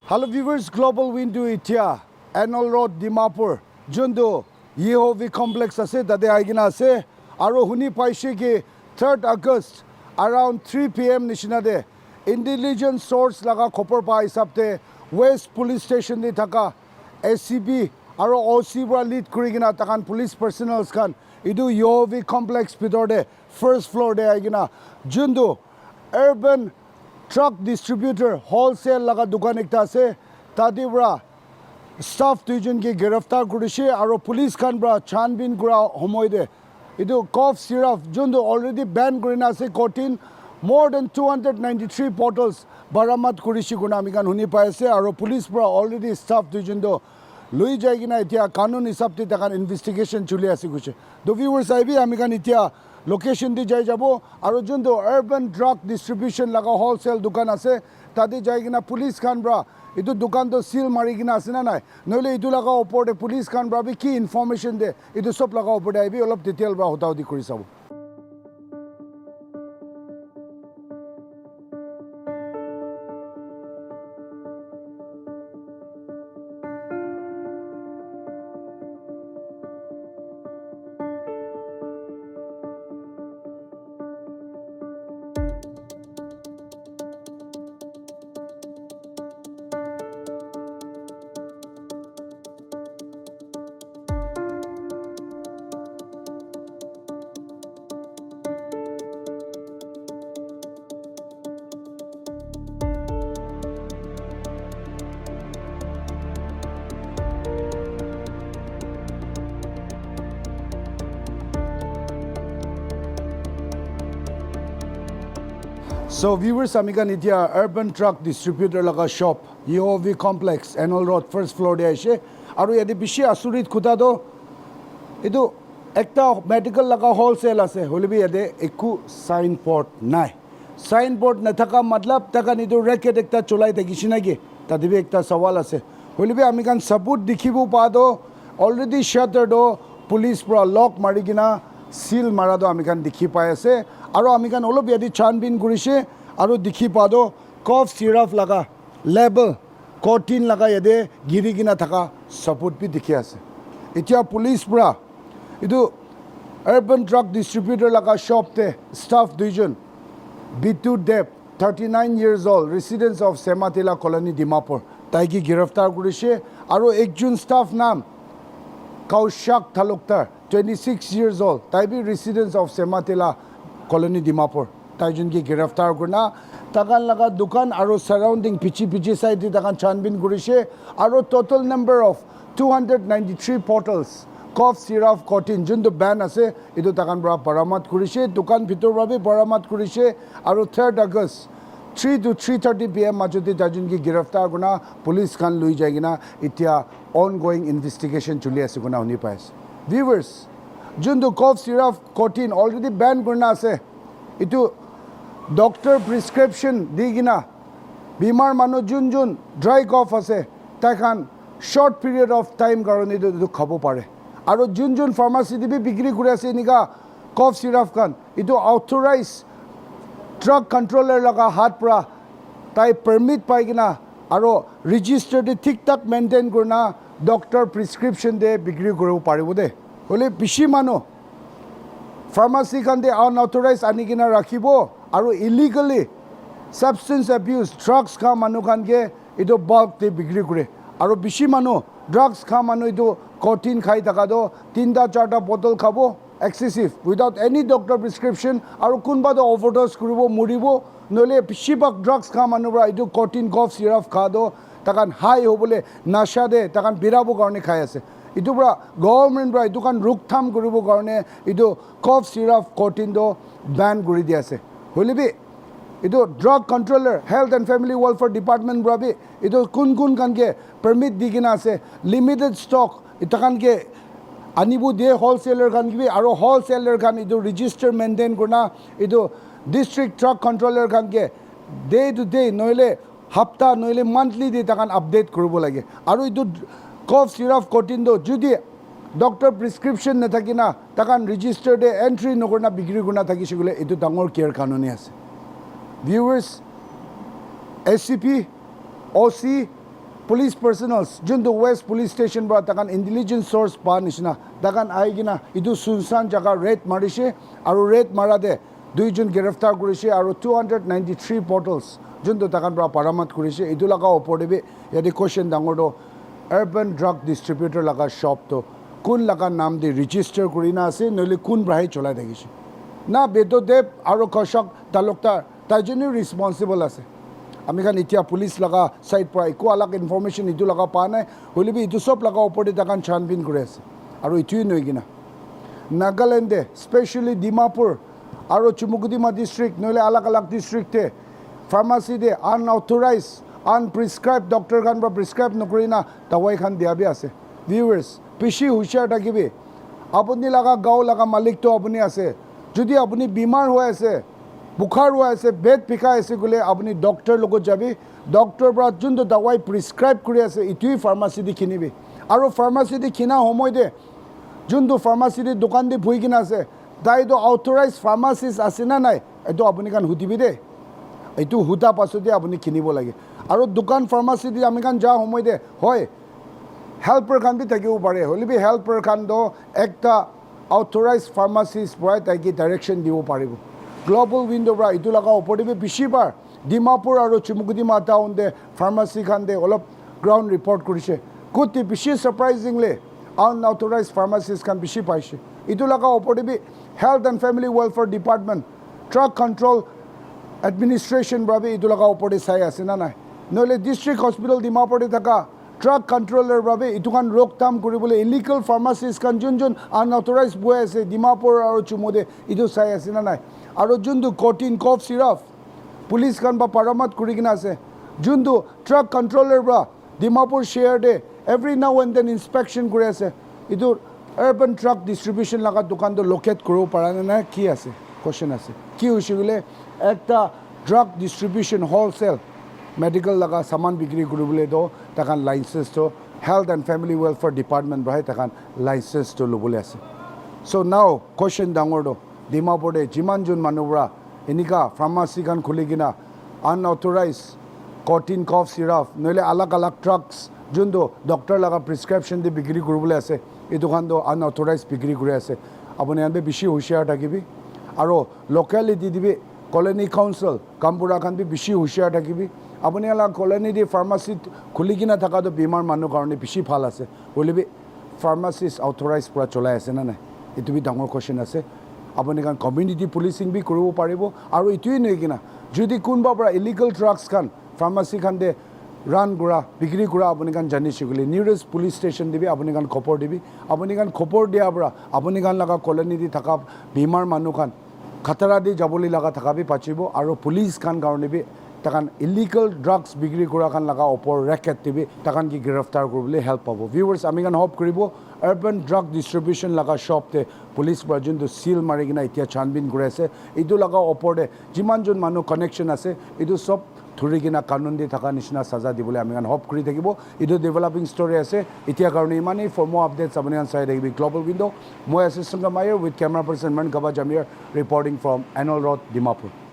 Hello viewers, Global Window Itia, Annual Road, Dimapur, Jundu, Yehovi Complex ase, Tade Aigina ase, Aro Huni Paishe ki 3rd August, around 3 p.m. Nishinade, intelligence source laga khopor pa hisabte, West Police Station ni thaka, SCB, Aro OC bra lead kurigina takan police personnels kan, idu Yehovi Complex pitorde, first floor de Aigina, Jundu, urban truck distributor wholesale laga dukan ekta ase tadi bra staff tuijon ki giraftar kurishe aro police khan bra chanbin kura homoy de idu cough syrup jondo already ban kurina ase Codeine more than 293 bottles baramat kurishi guna amikan huni pai ase aro police bra already staff tuijon do lui jaigina etia kanun hisabte takan investigation chuli ase kuche do viewers aibi amikan etia location di jai jabo aro jondo urban drug distribution laga wholesale dukan ase tadi jaigina police khan bra idu dukan to seal mari gina ase na nai noile idu laga opor de police khan bra bi ki information de idu sob laga opor de aibi olop detail bra hotao di kuri sabo. So viewers, amikan itia urban truck distributor laga shop Yehovi Complex Annual Road first floor de aise aru yadi bishi asurit khuda do idu ekta medical laga wholesale ase holibi yade ekku signboard nai signboard na thaka matlab takan idu racket ekta cholai thakishina ki tadibi ekta sawal ase holibi amikan sabut dikhibu pa do already shuttered do police pro lock marigina seal mara do amikan dikhi pai ase aro amikan olob yadi chanbin kurise aro dikhi pa do cough syrup laga label Codeine laga yade girigina thaka support bi dikhi ase etia police bra idu urban drug distributor laga shop te staff division Bitu Deb 39 years old residents of Sematila colony Dimapur taiki giraftar kurise aro ekjon staff nam Kaushak Taluktar 26 years old taibi residents of Sematila colony Dimapur taijun ki giraftar kurna takan laga dukan aro surrounding pichi side takan chanbin kurise aro total number of 293 bottles cough syrup Codeine jundu ban ase idu takan bra baramat kurise dukan bhitor bra baramat kurise aro 3rd August 3 to 3:30 p.m. majoti tajun ki giraftar kurna police khan lui jaigina itia ongoing investigation chuli ase kuna huni pais viewers jundu cough syrup Codeine already ban kurna ase itu doctor prescription digina bimar manu jun dry cough ase takhan short period of time karone itu khabo pare aro jun pharmacy dibi bikri kuri ase nika cough syrup kan itu authorized drug controller laga hat pra tai permit paigina aro registered thik tak maintain kurna doctor prescription de bikri koribo paribo de hole bishi manu pharmacy kan de unauthorized anigina rakhibo aro illegally substance abuse drugs ka manu kan ge ido bulk te bikri kore aro bishi manu drugs ka manu ido Codeine khai taka do 3-4 bottle khabo excessive without any doctor prescription aro kunba do overdose kuribo muribo nole bishi bak drugs ka manu bra ido Codeine cough syrup kha do takan high hobole nasha de takan birabo karone khai ase idu bra government bra idu kan ruktham koribo karone idu cough syrup Codeine do ban kori di ase holibi idu drug controller health and family welfare department bra bi idu kun kan ke permit digina ase limited stock itakan ke anibu de wholesaler kan ki aro wholesaler kan idu register maintain kurna idu district drug controller kan ke day to day noile hafta noile monthly de takan update koribo lage aro idu cough syrup Codeine do judi doctor prescription na thakina takan register de entry nokorna bikri kurna thaki sigule itu dangor care kanoni ase viewers SCP OC police personals junto west police station bra takan intelligence source pa nishna takan aigina idu sunsan jaga raid marise aru raid marade duijon giraftar korise aru 293 bottles junto takan bra paramat korise idu laga opor debe yadi question dangor do urban drug distributor laga shop to kun laga naam de register korina ase nole kun brai cholai thakise na bedo dev aru koshak talukta tajeni responsible ase আমি খান এতিয়া police লগা side পৰা একো আলাক information ইটো লগা পা নাই হলিবি ইটো সব লগা ওপৰতে তাকান ছানবিন কৰি আছে আৰু ইটোই নই কিনা নাগালেণ্ডে স্পেশালি ডিমাপুৰ আৰু চুমুকুদিমা ডিস্ট্ৰিক্ট নইলে আলাক ডিস্ট্ৰিক্টে ফাৰ্মাসি দে আনঅথৰাইজ আনপ্ৰিসক্ৰাইব ডক্টৰ খান বা প্ৰিসক্ৰাইব নকৰি না দাৱাই খান দিয়াবি আছে ভিউৱাৰ্স পিছি হুশিয়াৰ থাকিবি আপুনি লগা গাঁও লগা মালিকটো আপুনি আছে যদি আপুনি বিমাৰ হৈ আছে বুখাৰ হৈ আছে বেদ পিকাই আছে গলে আপুনি ডক্টৰ লগত যাবি ডক্টৰ পৰা যোনটো দাৱাই প্ৰিসক্ৰাইব কৰি আছে ইটোই ফাৰ্মাসি দি কিনিবি আৰু ফাৰ্মাসি দি কিনা সময় দে যোনটো ফাৰ্মাসি দি দোকান দি ভুই কিনা আছে দাইটো অথৰাইজ ফাৰ্মাসিষ্ট আছে না নাই এটো আপুনি কান হুদিবি দে এইটো হুতা পাছতে আপুনি কিনিব লাগে আৰু দোকান ফাৰ্মাসি দি আমি কান যা সময় দে হয় হেল্পাৰ কান বি থাকিব পাৰে হলিবি হেল্পাৰ কান দ একটা অথৰাইজ ফাৰ্মাসিষ্ট পৰাই তাইকি ডাইৰেকশ্যন দিব পাৰিব গ্লোবাল উইন্ডো পৰা ইটো লগা ওপৰতে বেছিবাৰ ডিমাপুৰ আৰু চুমুকুদিমা টাউনতে ফাৰ্মাসি খানতে অলপ গ্ৰাউণ্ড ৰিপৰ্ট কৰিছে কুটি বেছি সাৰপ্ৰাইজিংলি আনঅথৰাইজ ফাৰ্মাসিষ্ট খান বেছি পাইছে ইটো লগা ওপৰতে health and family welfare department drug control administration বাবে ইটো লগা ওপৰতে চাই আছে না নাই নহ'লে ডিষ্ট্ৰিক্ট হস্পিটেল ডিমাপুৰতে থকা ড্ৰাগ কণ্ট্ৰলৰ বাবে ইটো খান ৰোকথাম কৰিবলৈ ইলিগেল ফাৰ্মাসিষ্ট খান যোন আনঅথৰাইজ বৈ আছে ডিমাপুৰ আৰু চুমুদে ইটো চাই আছে না নাই আৰু যোনটো কটিন কফ চিৰাপ পুলিচ খান বা পাৰামাত কৰি কিনে আছে যোনটো ড্ৰাগ কণ্ট্ৰলৰ পৰা ডিমাপুৰ শ্বেয়াৰডে every now and then inspection কৰি আছে এইটো আৰ্বান ড্ৰাগ ডিষ্ট্ৰিবিউশ্যন লগা দোকানটো লোকেট কৰিব পৰা নাই কি আছে কুৱেশ্যন আছে কি হৈছে বোলে একটা ড্ৰাগ ডিষ্ট্ৰিবিউশ্যন হ'লচেল মেডিকেল লগা সামান বিক্ৰী কৰিবলৈ তো তাকান লাইচেন্সটো health and family welfare department বহাই তাকান লাইচেন্সটো ল'বলৈ আছে চ' নাও কুৱেশ্যন ডাঙৰটো ডিমাপুৰতে যিমানজন মানুহৰা এনেকুৱা ফাৰ্মাচি খান খুলি কিনা আনঅথৰাইজ কটিন কফ চিৰাপ নহ'লে আলাগ ড্ৰাগছ যোনটো ডক্টৰ লগা প্ৰিছক্ৰিপশ্যন দি বিক্ৰী কৰিবলৈ আছে এই দোকানটো আনঅথৰাইজ বিক্ৰী কৰি আছে আপুনি ইয়াতে বেছি হুঁচিয়াৰ থাকিবি আৰু লোকেলিটি দিবি কলনি কাউন্সিল কামপুৰা খান বি বেছি হুঁচিয়াৰ থাকিবি আপুনি ইয়াৰ কলনি দি ফাৰ্মাচিত খুলি কিনা থকাটো বেমাৰ মানুহ কাৰণে বেছি ভাল আছে বুলিবি ফাৰ্মাচিষ্ট অথৰাইজ পৰা চলাই আছে না নাই এইটো বি ডাঙৰ কুৱেশ্যন আছে আপুনি কাৰণ কমিউনিটি পুলিচিং বি কৰিব পাৰিব আৰু এইটোৱেই নহয় কিনা যদি কোনোবা পৰা ইলিগেল ড্ৰাগছ খান ফাৰ্মাচি খান দে ৰান কৰা বিক্ৰী কৰা আপুনি কাণ জানিছে গ'লে নিউৰেষ্ট পুলিচ ষ্টেচন দিবি আপুনি কাণ খবৰ দিবি আপুনি কাণ খবৰ দিয়াৰ পৰা আপুনি কাণ লগা কলনি দি থকা বেমাৰ মানুহ খান খাতৰা দি যাবলৈ লগা থকাবি পাচিব আৰু পুলিচ খান কাৰণে বি তাকান ইলিগেল ড্ৰাগছ বিক্ৰী কৰা খান লগা ওপৰ ৰেকেট দিবি তাকান কি গ্ৰেফতাৰ কৰিবলৈ হেল্প পাব ভিউৱাৰ্ছ আমি কাণ হপ কৰিব আৰ্বান ড্ৰাগ ডিষ্ট্ৰিবিউশ্যন লগা শ্বপতে পুলিচ পৰা যোনটো চিল মাৰি কিনে এতিয়া ছানবিন কৰি আছে এইটো লগা ওপৰতে যিমানজন মানুহ কানেকশ্যন আছে এইটো চব ধৰি কিনা কানুন দি থকা নিচিনা চাজা দিবলৈ আমি হপ কৰি থাকিব এইটো ডেভেলপিং ষ্টৰি আছে এতিয়া কাৰণে ইমানেই ফৰ মোৰ আপডেটছ আপুনি চাই থাকিবি গ্লোবাল উইণ্ড' মই এছিষ্টেণ্ট মায়াৰ উইথ কেমেৰা পাৰ্চন মান গাবা জামিয়াৰ ৰিপৰ্টিং ফ্ৰম এনল ৰোড ডিমাপুৰ